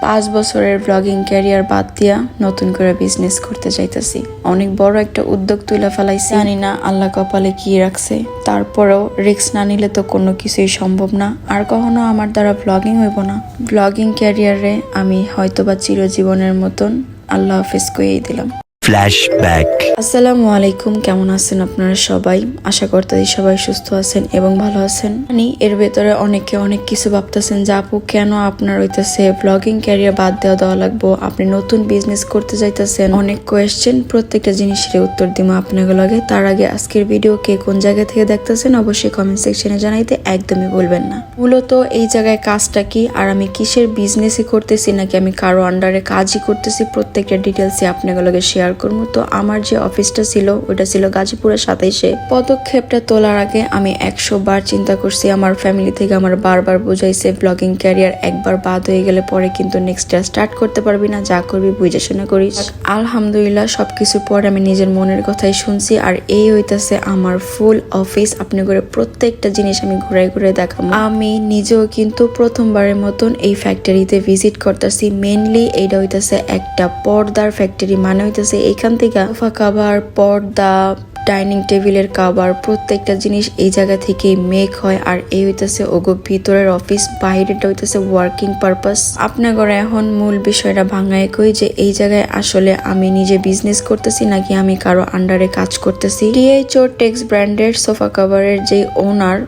5 বছরের blogging career বাদ দিয়া নতুন করে বিজনেস করতে চাইতেছি। অনেক বড় একটা উদ্যোগ তুলে ফেলাইছি, জানি না আল্লাহ কপালে কি রাখছে। তারপরেও রিস্ক না নিলে তো কোনো কিছুই সম্ভব না, আর কখনো আমার দ্বারা ব্লগিং হইব না। ব্লগিং ক্যারিয়ারে আমি হয়তোবা চিরজীবনের মতন আল্লাহ হাফেজ কইয়েই দিলাম। ফ্ল্যাশব্যাক। আসসালামু আলাইকুম, কেমন আছেন আপনারা সবাই? আশা করতেছি সবাই সুস্থ আছেন এবং ভালো আছেন। এর ভেতরে অনেকে অনেক কিছু ভাবতেছেন যে আপু কেন আপনার হইতেছে ব্লগিং ক্যারিয়ার বাদ দেওয়া লাগবো, আপনি নতুন বিজনেস করতে যাইতেছেন। অনেক কোয়েশ্চেন, প্রত্যেকটা জিনিসের উত্তর দিব আপনাকে লাগে। তার আগে আজকের ভিডিও কে কোন জায়গা থেকে দেখতেছেন অবশ্যই কমেন্ট সেকশনে জানাইতে একদমই বলবেন না। মূলত এই জায়গায় কাজটা কি আর আমি কিসের বিজনেসই করতেছি নাকি আমি কারো আন্ডারে কাজই করতেছি, প্রত্যেকটা ডিটেলসই আপনাকে লাগে শেয়ার করবো। তো আমার যে অফিসটা ছিল ওটা ছিল গাজীপুরের 27-এ। পদক্ষেপটা তোলার আগে আমি 100 বার চিন্তা করছি। আমার ফ্যামিলি থেকে আমার বারবার বুঝাইছে ব্লগিং ক্যারিয়ার একবার বাদ হয়ে গেলে পরে কিন্তু নেক্সট স্টার্ট করতে পারবি না, যা করবি বুঝে শুনে করিস। আলহামদুলিল্লাহ সবকিছুর পর আমি নিজের মনের কথাই শুনছি, আর এই হইতাছে আমার ফুল অফিস। আপনি করে প্রত্যেকটা জিনিস আমি ঘুরাই ঘুরে দেখাবো। আমি নিজেও কিন্তু প্রথমবারের মতন এই ফ্যাক্টরিতে ভিজিট করতেছি। মেনলি এইটা হইতাছে একটা পর্দার ফ্যাক্টরি, মানে হইতাছে এইখান থেকে সোফা কাভার, পর্দা, ডাইনিং টেবিলের কাভার, প্রত্যেকটা জিনিস এই জায়গা থেকে মেক হয়। আর এই হইতেছে ওগো ভিতরের অফিস, বাইরেটা হইতেছে ওয়ার্কিং পারপাস। আপনার ঘরে এখন মূল বিষয়টা ভাঙায় কই যে এই জায়গায় আসলে আমি নিজে বিজনেস করতেছি নাকি আমি কারো আন্ডারে কাজ করতেছি। টিএইচও টেক্স ব্র্যান্ডের সোফা কাভারের যে ওনার,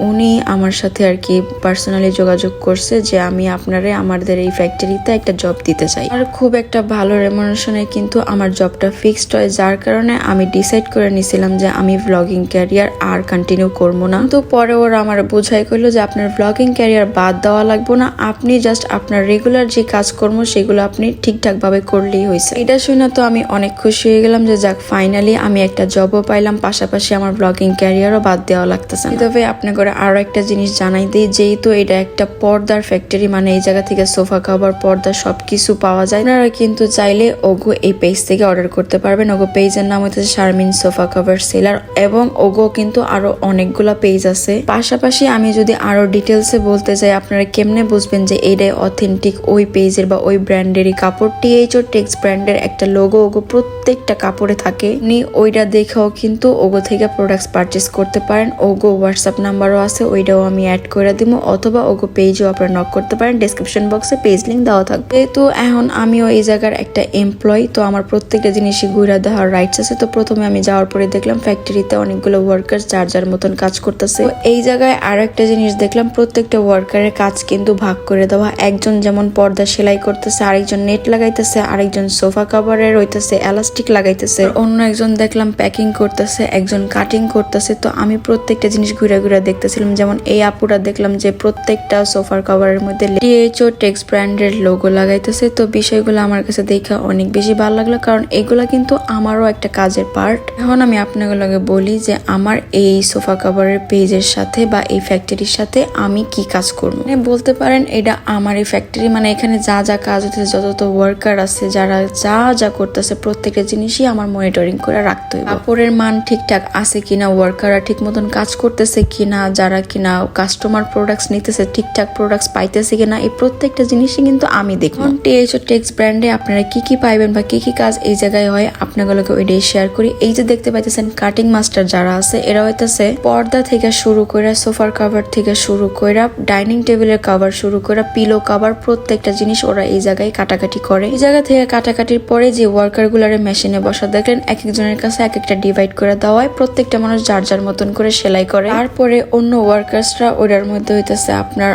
উনি আমার সাথে আর কি পার্সোনালি যোগাযোগ করছে যে আমি আপনারে আমাদের এই ফ্যাক্টরিতে একটা জব দিতে চাই। আর খুব একটা ভালো রেমুনারেশনে কিন্তু আমার জবটা ফিক্সড হয়, যার কারণে আমি ডিসাইড করে নিছিলাম যে আমি ব্লগিং ক্যারিয়ার আর কন্টিনিউ করবো না। তো পরে ওরা আমার বোঝাই করলো যে আপনার ব্লগিং ক্যারিয়ার বাদ দেওয়া লাগবো না, আপনি জাস্ট আপনার রেগুলার যে কাজকর্ম সেগুলো আপনি ঠিকঠাক ভাবে করলেই হয়েছে। এটা শুনে তো আমি অনেক খুশি হয়ে গেলাম যে যাক ফাইনালি আমি একটা জবও পাইলাম, পাশাপাশি আমার ব্লগিং ক্যারিয়ারও বাদ দেওয়া লাগতেছে। তবে আপনি করে আরো একটা জিনিস জানাই দিই, যেহেতু এটা একটা পর্দার ফ্যাক্টরি, মানে এই জায়গা থেকে সোফা কাভার, পর্দা সবকিছু পাওয়া যায়। আপনারা কিন্তু চাইলে ওগো এই পেজ থেকে অর্ডার করতে পারবেন। ওগো পেজের নাম হচ্ছে শারমিন সোফা কভার সেলার, এবং ওগো কিন্তু আরো অনেকগুলা পেজ আছে। পাশাপাশি আমি যদি আরো ডিটেলসে বলতে চাই, আপনারা কেমনে বুঝবেন যে এইটাই অথেন্টিক ওই পেজের বা ওই ব্র্যান্ডেরই কাপড়? টিএইচও টেক্স ব্র্যান্ডের একটা লোগো ওগো প্রত্যেকটা কাপড়ে থাকে, আপনি ওইটা দেখেও কিন্তু ওগো থেকে প্রোডাক্টস পারচেস করতে পারেন। ওগো হোয়াটসঅ্যাপ নাম্বারও আছে, ওইটাও আমি অ্যাড করে দিব, অথবা ওগো পেজও আপনারা নক করতে পারেন। ডেসক্রিপশন বক্সে পেজ লিঙ্ক দেওয়া থাকবে। যেহেতু এখন আমিও এই জায়গার একটা এমপ্লয়, তো আমার প্রত্যেকটা জিনিসই ঘুরে দেওয়ার রাইটস আছে। তো প্রথমে আমি যাওয়ার পরে দেখলাম ফ্যাক্টরিতে অনেকগুলো ওয়ার্কার যার যার মতন কাজ করতেছে। এই জায়গায় আর একটা জিনিস দেখলাম, প্রত্যেকটা ওয়ার্কারের কাজ কিন্তু ভাগ করে দেওয়া। একজন যেমন পর্দা সেলাই করতেছে, আরেকজন নেট লাগাইতেছে, আরেকজন সোফা কাভারের হইতেছে এলাস্টিক লাগাইতেছে, অন্য একজন দেখলাম প্যাকিং করতেছে, একজন কাটিং করতেছে। তো আমি প্রত্যেকটা জিনিস ঘুরে ঘুরে দেখতেছিলাম। যেমন এই আপুরা দেখলাম যে প্রত্যেকটা সোফার কাভারের মধ্যে টিএইচও টেক্স ব্র্যান্ডের লোগো লাগাইতেছে। তো বিষয়গুলো আমার কাছে দেখা অনেক বেশি ভালো লাগলো, কারণ এগুলা কিন্তু আমারও একটা কাজের পার্ট। এখন আমি আপনাগুলোকে বলি যে আমার এই সোফা কাভারের পেজের সাথে বা এই ফ্যাক্টরির সাথে আমি কি কাজ করবো। বলতে পারেন এটা আমার এই ফ্যাক্টরি, মানে এখানে যা যা কাজ হচ্ছে, যত ওয়ার্কার আছে যারা যা যা করতেছে, প্রত্যেকটা জিনিসই আমার মনিটরিং করে রাখতে হবে। কাপড়ের মান ঠিকঠাক আছে কিনা, ওয়ার্কাররা ঠিক মতন কাজ করতেছে কিনা, যারা কিনা কাস্টমার প্রোডাক্টস নিতেছে ঠিকঠাক প্রোডাক্টস পাইতেছে কিনা, এই প্রত্যেকটা জিনিসই কিন্তু আমি দেখবো। টিএইচও টেক্স ব্র্যান্ডে আপনারা কি কি পাইবেন বা কি কি কাজ এই জায়গায় হয় আপনাগুলোকে ওইটাই শেয়ার করি। এই যে দেখতে পাইতেছেন কাটিং মাস্টার যারা আছে, এরা হইতেছে পর্দা থেকে শুরু করে, সোফার কাভার থেকে শুরু করে, ডাইনিং টেবিলের কাভার শুরু করে, পিলো কাভার, প্রত্যেকটা জিনিস ওরা এই জায়গায় কাটাকাটি করে। এই জায়গা থেকে কাটাকাটির পরে যে ওয়ার্কার গুলারে মেশিনে বসা দেখলেন, এক একজনের কাছে এক একটা ডিভাইড করে দেওয়া হয়, প্রত্যেকটা মানুষ যার যার মতন করে সেলাই করে। তারপরে অন্য ওয়ার্কার্সরা ওটার মধ্যে হইতেছে আপনার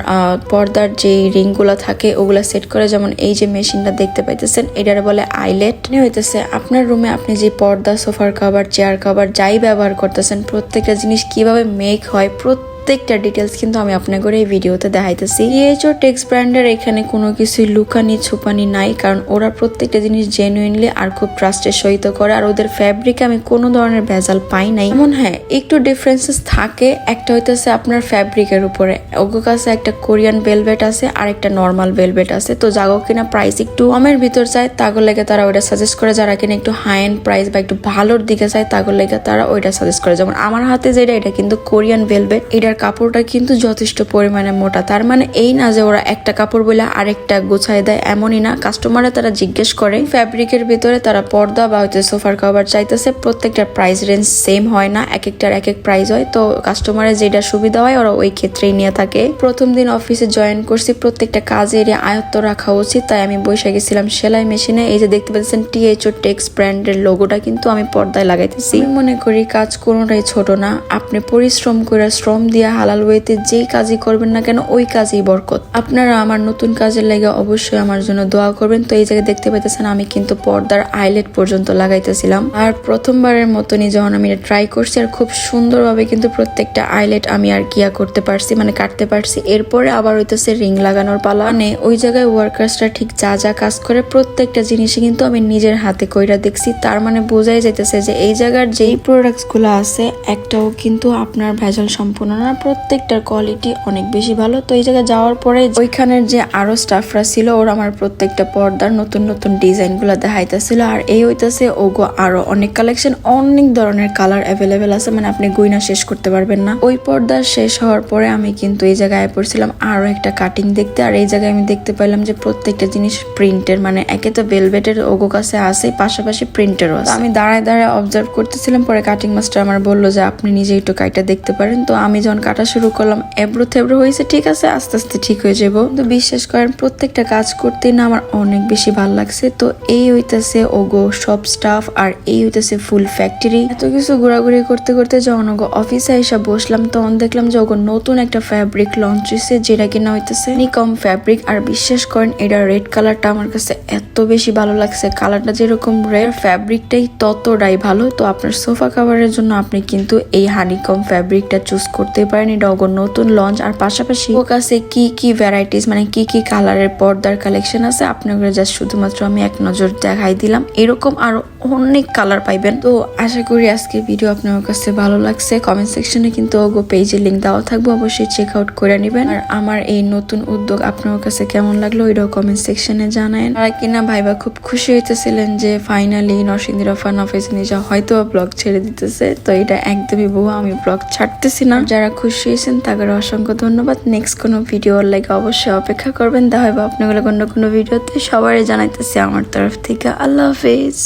পর্দার যে রিং গুলা থাকে ওগুলা সেট করে। যেমন এই যে মেশিনটা দেখতে পাইতেছেন, এটার বলে আইলেট। হইতেছে আপনার রুমে আপনি যে পর্দা, সোফার কাভার, চেয়ার কাভার যাই ব্যবহার করতেছেন, প্রত্যেকটা জিনিস কিভাবে মেক হয় প্রত্যেকটা ডিটেলস কিন্তু আমি আপনাকে এই ভিডিওতে দেখাইতেছি। টিএইচও টেক্স ব্র্যান্ডের এখানে কোনো কিছুই লুকানি ছুপানি নাই, কারণ ওরা প্রত্যেকটা জিনিস জেনুইনলি আর খুব ট্রাস্টের সহিত করে। আর ওদের ফ্যাব্রিকে আমি কোনো ধরনের ভেজাল পাই নাই। এমন হ্যাঁ একটু ডিফারেন্সেস থাকে, একটা হইতেছে আপনার ফ্যাব্রিকের উপরে, ওগো কাছে একটা কোরিয়ান ভেলভেট আছে আর একটা নর্মাল ভেলভেট আছে। তো যাগো কিনা প্রাইস একটু কমের ভিতর চায় তাগর লেগে তারা ওইটা সাজেস্ট করে, যারা কিনা একটু হাই এন্ড প্রাইস বা একটু ভালোর দিকে চায় তাগর লেগে তারা ওইটা সাজেস্ট করে। যেমন আমার হাতে যেটা, এটা কিন্তু কোরিয়ান ভেলভেট, এটা আর কাপড়টা কিন্তু যথেষ্ট পরিমাণে মোটা। তার মানে এই না যে ওরা একটা কাপড় বলে আরেকটা গোছায় দেয়, এমনই না। কাস্টমাররা তারা জিজ্ঞেস করে ফ্যাব্রিকের ভিতরে তারা পর্দা বা হয়তো সোফার কভার চাইতেছে, প্রত্যেকটা প্রাইস রেঞ্জ সেম হয় না, এক একটার এক এক প্রাইস হয়। তো কাস্টমারের যেটা সুবিধা হয় ওরা ওই ক্ষেত্রেই নিয়ে থাকে। প্রথম দিন অফিসে জয়েন করছি, প্রত্যেকটা কাজের আয়ত্ত রাখা উচিত, তাই আমি বসে গেছিলাম সেলাই মেশিনে। এই যে দেখতে পাচ্ছেন THO টেক্স ব্র্যান্ডের লোগোটা কিন্তু আমি পর্দায় লাগাইতেছি। আমি মনে করি কাজ কোনোটাই ছোট না, আপনি পরিশ্রম করে শ্রম দিয়ে হালাল ওয়েতে যেই কাজই করবেন না কেন ওই কাজই বরকত। আপনারা আমার নতুন কাজের লাগে অবশ্যই আমার জন্য দোয়া করবেন। তো এই জায়গায় দেখতে পাইতেছেন আমি কিন্তু পর্দার আইলেট পর্যন্ত লাগাইতেছিলাম। আর প্রথমবারের মতনই যখন আমি ট্রাই করছি আর খুব সুন্দরভাবে কিন্তু প্রত্যেকটা আইলেট আমি আর কিয়া করতে পারছি, মানে কাটতে পারছি। এরপরে আবার হইতেছে রিং লাগানোর পালা। মানে ওই জায়গায় ওয়ার্কার্সরা ঠিক যা যা কাজ করে প্রত্যেকটা জিনিসই কিন্তু আমি নিজের হাতে কইরা দেখছি। তার মানে বোঝাই যাইতেছে যে এই জায়গার যেই প্রোডাক্টস গুলো আছে একটাও কিন্তু আপনার ভেজাল সম্পূর্ণ না, প্রত্যেকটার কোয়ালিটি অনেক বেশি ভালো। তো এই জায়গায় যাওয়ার পরে ওইখানের যে আরো স্টাফরা ছিল ওরা আমার প্রত্যেকটা পর্দার নতুন নতুন ডিজাইন গুলা দেখাইতেছিল। আর এই হইতেছে ওগো আরো অনেক কালেকশন, অনেক ধরনের কালার অ্যাভেলেবেল আছে, মানে আপনি গুইনা শেষ করতে পারবেন না। ওই পর্দা শেষ হওয়ার পরে আমি কিন্তু এই জায়গায় পড়ছিলাম আরো একটা কাটিং দেখতে। আর এই জায়গায় আমি দেখতে পাইলাম যে প্রত্যেকটা জিনিস প্রিন্টের, মানে একে তো ভেলভেটের ওগো কাছে আছে, পাশাপাশি প্রিন্টেরও আছে। আমি দাঁড়ায় দাঁড়ায় অবজার্ভ করতেছিলাম, পরে কাটিং মাস্টার আমার বললো যে আপনি নিজে একটু কাইটা দেখতে পারেন। তো আমি যখন কাটা শুরু করলাম এবড়ো থেবড়ো হয়েছে, ঠিক আছে আস্তে আস্তে ঠিক হয়ে যাবো। তো বিশ্বাস করেন প্রত্যেকটা কাজ করতে না আমার অনেক বেশি ভালো লাগছে। তো এই হইতেছে ওগো সব স্টাফ আর এই হইতেছে ফুল ফ্যাক্টরি। এত কিছু ঘোরাঘুরি করতে করতে যখন ওগো অফিসে এসে বসলাম তখন দেখলাম যে ওগো নতুন একটা ফ্যাব্রিক লঞ্চ হয়েছে, যেটা কিনা হইতেছে নিকম ফ্যাব্রিক। আর বিশ্বাস করেন এটা রেড কালারটা আমার কাছে এত বেশি ভালো লাগছে, কালারটা যেরকম রেড ফ্যাব্রিকটাই ততটাই ভালো। তো আপনার সোফা কাভারের জন্য আপনি কিন্তু এই হানিকম ফ্যাব্রিকটা চুজ করতে পারেন, এটা ওগো নতুন লঞ্চ। আর পাশাপাশি ও কাছে কি কি ভ্যারাইটিস মানে কি কি কালারের পর্দার কালেকশন আছে আপনাকে জাস্ট শুধুমাত্র আমি এক নজর দেখাই দিলাম, এরকম আরো অনেক কালার পাইবেন। তো আশা করি আজকের ভিডিও আপনার কাছে ভালো লাগছে। কমেন্ট সেকশনে কিন্তু ওগো পেজের লিংক দেওয়া থাকবে, অবশ্যই চেক আউট করে নেবেন। আর আমার এই নতুন উদ্যোগ আপনার কাছে কেমন লাগলো এটাও কমেন্ট সেকশনে জানায়েন। আর কিনা ভাইবা খুব খুশি হইতেছিলেন যে ফাইনালি নরসিংদী রফান অফিসে নিজে হয়তো ব্লগ ছেড়ে দিতেছে। তো এটা একদমই বহু, আমি ব্লগ ছাড়তেছি না। যারা খুশি হয়েছেন তাদের অসংখ্য ধন্যবাদ। নেক্সট কোনো ভিডিওর লাগে অবশ্যই অপেক্ষা করবেন। দেখা হবে আপনাগুলো অন্য কোনো ভিডিওতে। সবারই জানাইতেছি আমার তরফ থেকে আল্লাহ হাফেজ।